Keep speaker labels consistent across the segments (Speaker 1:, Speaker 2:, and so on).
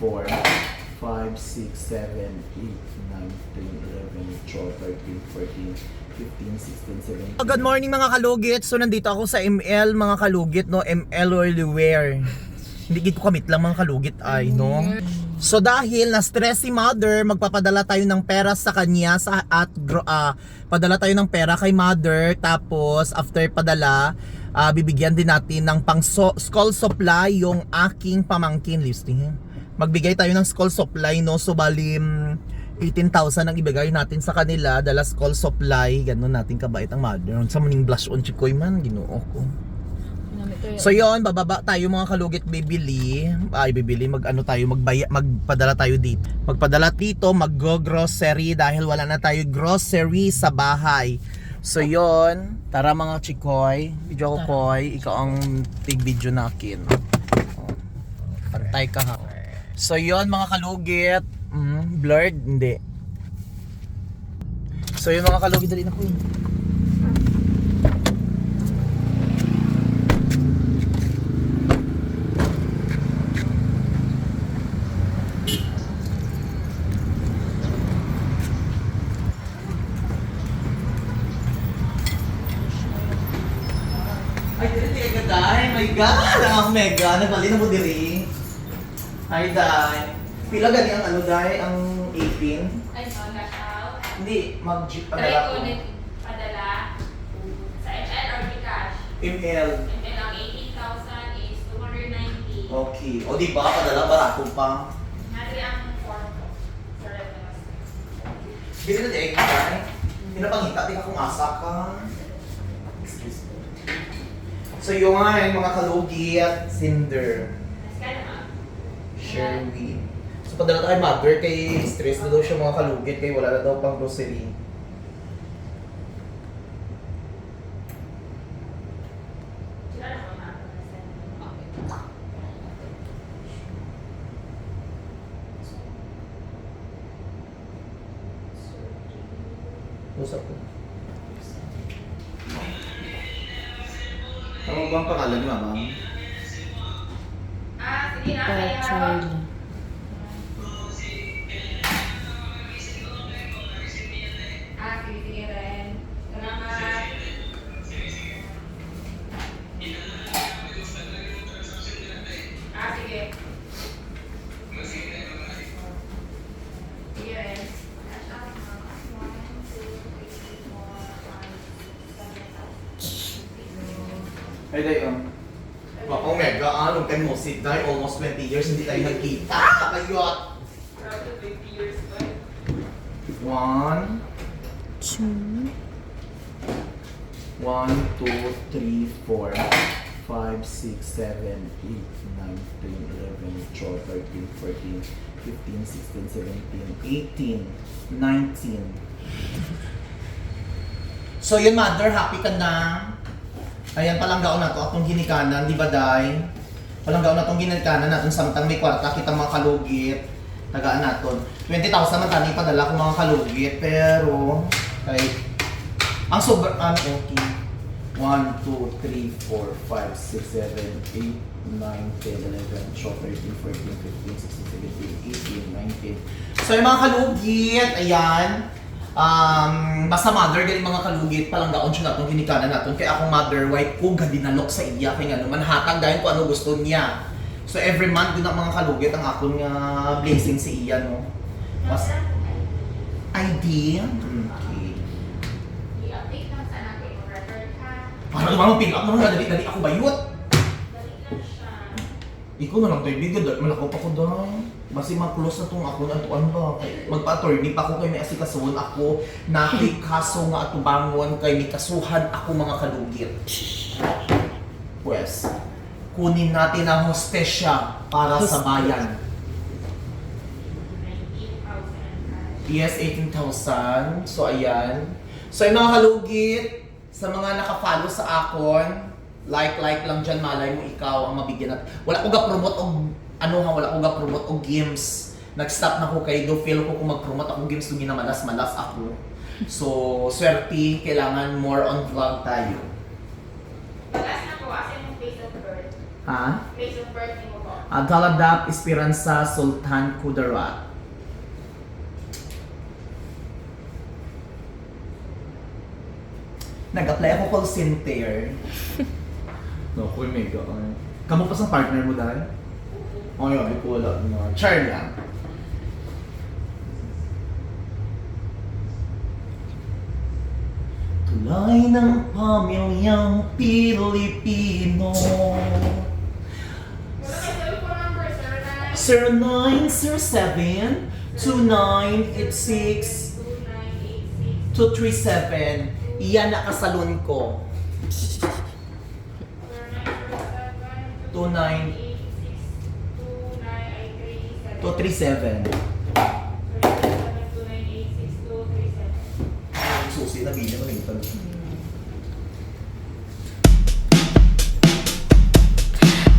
Speaker 1: 4, 5, 6, 7, 8, 9, 10, 11, 12, 13, 14, 15, 16, 17.
Speaker 2: Good morning mga kalugit. So nandito ako sa ML mga kalugit, no? ML Oily Wear. Hindi gito kamit lang mga kalugit ay, no? So dahil na-stress si mother, magpapadala tayo ng pera sa kanya padala tayo ng pera kay mother, tapos after padala, bibigyan din natin ng school supply yung aking pamangkin listing. Magbigay tayo ng school supply, no? So bali 18,000 ang ibigay natin sa kanila, dala school supply, ganun natin kabait ang mother. Sa muning blush on chikoy man, ginoo ko. So yon, bababa tayo mga kalugit, magpadala tayo dito. Magpadala dito, mag-grocery dahil wala na tayo grocery sa bahay. So yon, tara mga chikoy, video ko koy, ikaw ang tig-video nakin. Pantay ka ha. So yon mga kalugit, blurred, hindi. So yun mga kalugit, dali na ko yun. Ay, dili ka dahil, my God, ang mega, nagbali na mo diri. Ay, dahil. Pila gani ang ano dahil, ang 18?
Speaker 3: Ay, no, cash out.
Speaker 2: Hindi, mag-jeep
Speaker 3: Try
Speaker 2: padala
Speaker 3: ko
Speaker 2: ko.
Speaker 3: ulit padala sa ML or Gcash.
Speaker 2: ML.
Speaker 3: ML ang 18,000 is 290.
Speaker 2: Okay. O di ba, padala barato pa.
Speaker 3: Nari ang form ko. Sa reference.
Speaker 2: Bili na di dahil. Pinapangita, di ka kung asa ka. Excuse me. So yung nga, yung mga kalugit, Cinder.
Speaker 3: Mas ka naman.
Speaker 2: Sherwin. So padala tayo mother, kay stress na daw siya mga kalugit, kay wala na daw pang grocery.
Speaker 3: Sila naman makakasend.
Speaker 2: Usap ko. Ano ba ang pangalan ni mama?
Speaker 3: Sige na, kaya
Speaker 4: Charlie.
Speaker 3: sige rin. Salamat. Sige. Sige rin. Cash out. 1, 2, 3, 4, 5, 6, 7, 8.
Speaker 2: Ay, dayo. Baka mega, long time no sit na, almost 20 years hindi tayo nagkita. Kakayot!
Speaker 3: 20 years ba?
Speaker 2: 1,
Speaker 4: 2,
Speaker 2: 1, 2, 3, 4, 5, 6, 7, 8, 9, 10, 11, 12, 13, 14, 15, 16, 17, 18, 19. So yun mother, happy ka na. Ayan, palanggaon na to atong ginikanan, di ba day? Palanggaon na tong ginikanan natin samtang may kwarta kita mga kalugit. Tagaan naton. 20,000 man tani padala ko mga kalugit, pero ay ang sobrang okay. 1, 2, 3, 4, 5, 6, 7, 8, 9, 10, 11, 12, 13, 14, 15, 16, 17, 18, 19. So yung mga kalugit, ayan. Basta mother, galing mga kalugit, palanggaon siya natin, ginikanan natin. Kaya akong mother, wife ko, gadinalok sa iya. Kaya nga naman, hatag dahil kung ano gusto niya. So every month, din ang mga kalugit, ang akong blessing si iya, no? Mas, ID? Okay.
Speaker 3: I-update lang sana kayo yung record ha.
Speaker 2: Parang naman, pick up naman, dali ako bayot.
Speaker 3: Dali lang siya.
Speaker 2: Ikaw na lang tayo, bigyan, malakaw pa ko dahil. Basi mag-close na itong ako na ito, ano ba? Magpa-attorney pa ako kay may asikasuhan ako. Nakikaso nga ato bangon kay may kasuhan ako mga kalugit. Pues, kunin natin ang hostesya para sa bayan.
Speaker 3: 19,000.
Speaker 2: Yes, 18,000. So, ayan. So, yung mga kalugit, sa mga nakafollow sa akon, like lang dyan, malay mo ikaw ang mabigyan natin. Wala ko ga-promote o wala ko ga-promote o games. Nag-stop na ko kay do feel ko kung mag-promote ako games nung ginamalas-malas ako. So, swerte, kailangan more on vlog tayo.
Speaker 3: Pag-as na po, asin yung face of birth.
Speaker 2: Ha?
Speaker 3: Face of birth mo po.
Speaker 1: Daladap Esperanza Sultan Kudarat. Nag-apply ako call center. No, kuy mega. Kamu pa sa partner mo dahil? Oh, yun, di ko wala. Char lang. Tulay ng pamilyang Pilipino.
Speaker 3: Wala kayo cellphone number,
Speaker 1: 0907 2986 237. Iyan nakasalon ko. 237. Susi na bilhin mo ito.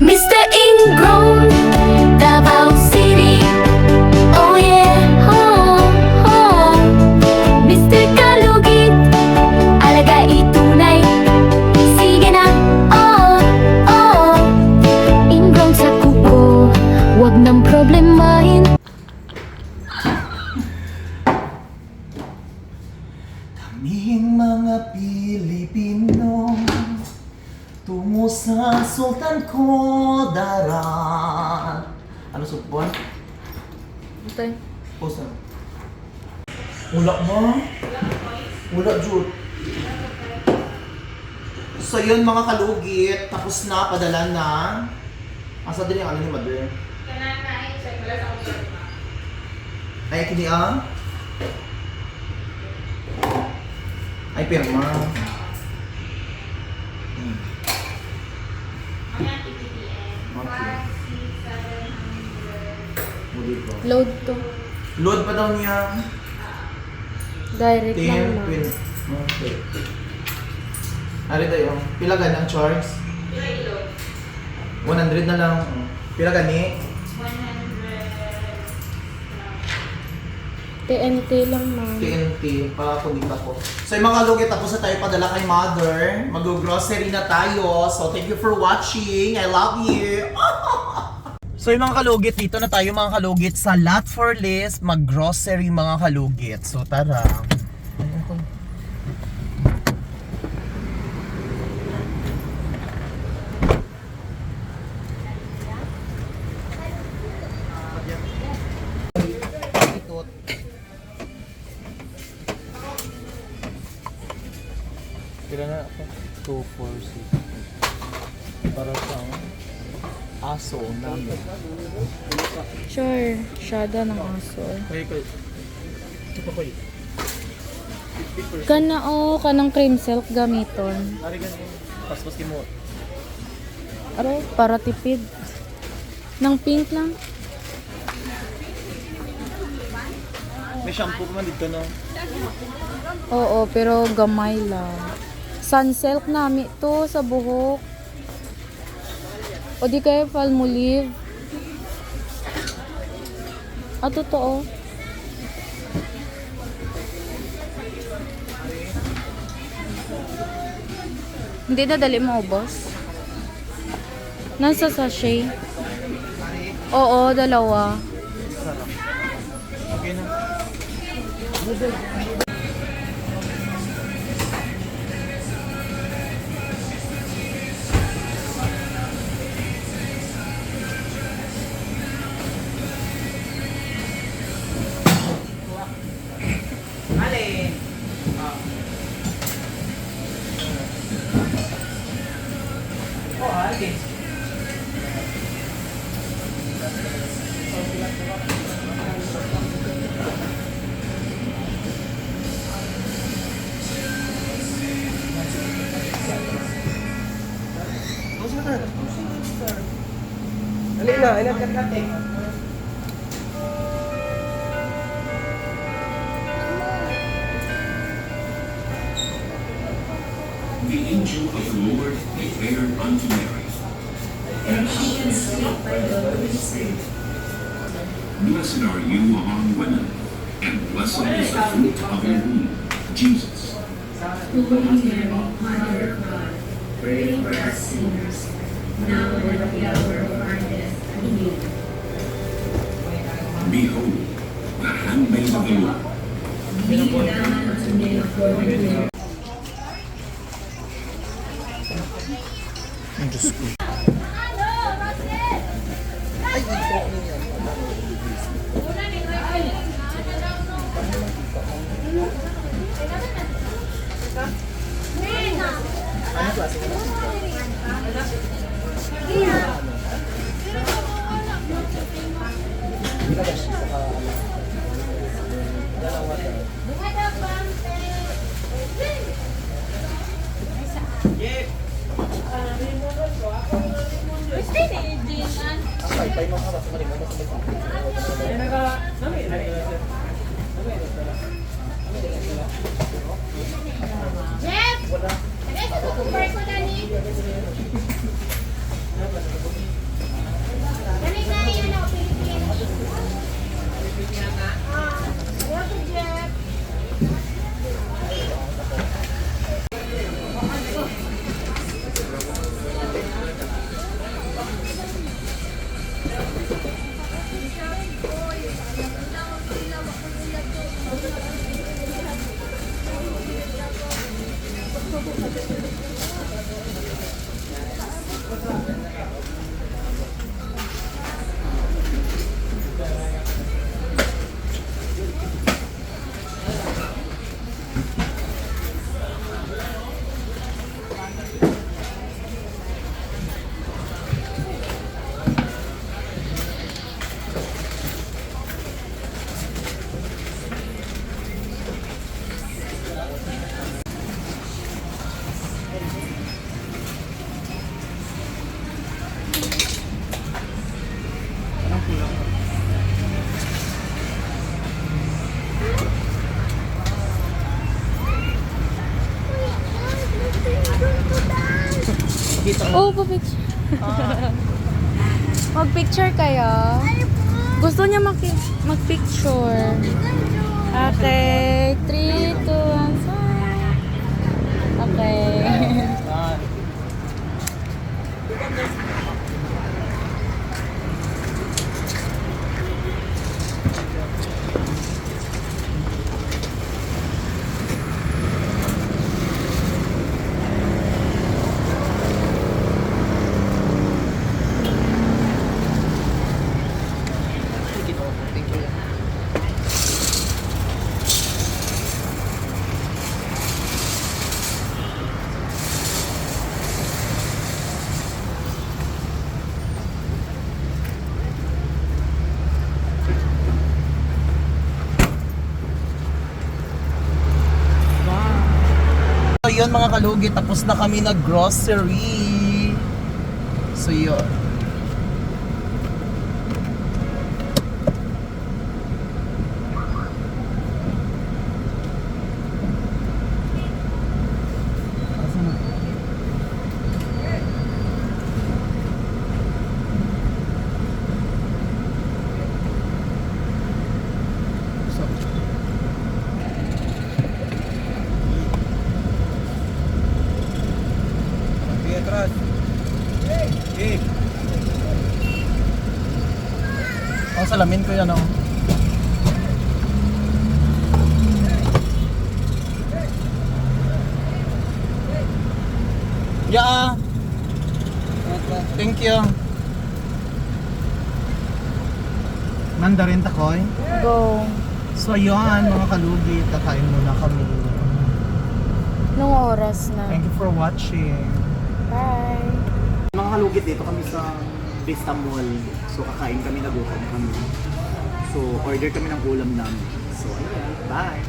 Speaker 5: Mr. Ingrown, Davao City. Oh yeah, oh, oh. Mr. Kalugit, alaga itunay. Sige na, oh, oh. Ingrown sa kuko, wag nang problemahin.
Speaker 1: Kaming mga Pilipino tungo sa Sultan Kudarat. Ano subuan?
Speaker 4: Ito.
Speaker 1: Pusa. Wala mo? Wala, Jud. So yun mga kalugit, tapos na, padala na. Asa din yung ano ni Mother?
Speaker 3: Kanan na ay check wala sa ako.
Speaker 1: Ay, kini ang? Ay, pirma.
Speaker 3: Ayan, TPTN.
Speaker 1: Okay.
Speaker 3: 5, 6, 700.
Speaker 1: Muli ko.
Speaker 4: Load to.
Speaker 1: Load pa daw niya.
Speaker 4: Direct
Speaker 1: 10,
Speaker 4: lang na.
Speaker 1: 20. Okay. Ari tayo. Pila ganang charge?
Speaker 3: Pila ilo?
Speaker 1: 100 na lang. Pila gani?
Speaker 3: 100.
Speaker 4: TNT lang na.
Speaker 1: TNT. Pakakunita ko. So yung mga kalugit, tapos na tayo padala kay Mother. Mag-grocery na tayo. So thank you for watching. I love you. So yung mga kalugit, dito na tayo mga kalugit sa Lot for List, mag-grocery mga kalugit. So tara. Kira na ako? 246. Para sa aso namin.
Speaker 4: Sure. Shada ng aso.
Speaker 1: Kaya kayo. Ito ko yun.
Speaker 4: Kana o, kanang cream silk gamiton.
Speaker 1: Lari ganun. Paspas mo.
Speaker 4: Aro, para tipid. Nang pink lang.
Speaker 1: May shampoo pa man dito, no?
Speaker 4: Oo, pero gamay lang. Sunsilk nami to sa buhok. O di kaya Palmolive. Ah, totoo. Hindi na dali mo, boss. Nasa sachet. Oo, dalawa.
Speaker 1: Sarap. Okay na. Alin? Oh, alin. Dali na, inagkat-kat eh.
Speaker 6: The angel of the Lord declared unto Mary,
Speaker 5: And she conceived by the Holy Spirit.
Speaker 6: Blessed are you among women, and blessed is the fruit of your womb, Jesus.
Speaker 5: Holy Mary, Mother of God, pray for us sinners, now and at the hour of our death.
Speaker 6: Behold, the handmaid of the Lord.
Speaker 5: Be thou unto me according to your
Speaker 2: Ang Diyos ko.
Speaker 4: Oh, pa-picture. Mag-picture kayo? Gusto niya mag-picture. Okay. 3, 2, 1, smile. Okay.
Speaker 2: So yun mga kalugi, tapos na kami nag-grocery. So yun. Ang salamin ko yan, oh. Yeah. Thank you. Mandarin takoy.
Speaker 4: Go.
Speaker 2: So yun, mga kalugi, kakain muna kami.
Speaker 4: Nung oras na.
Speaker 2: Thank you for watching.
Speaker 4: Bye.
Speaker 2: Mga kalugit, dito kami sa Vista Mall. So kakain kami, nagutom kami. So order kami ng ulam namin. So ayun, bye!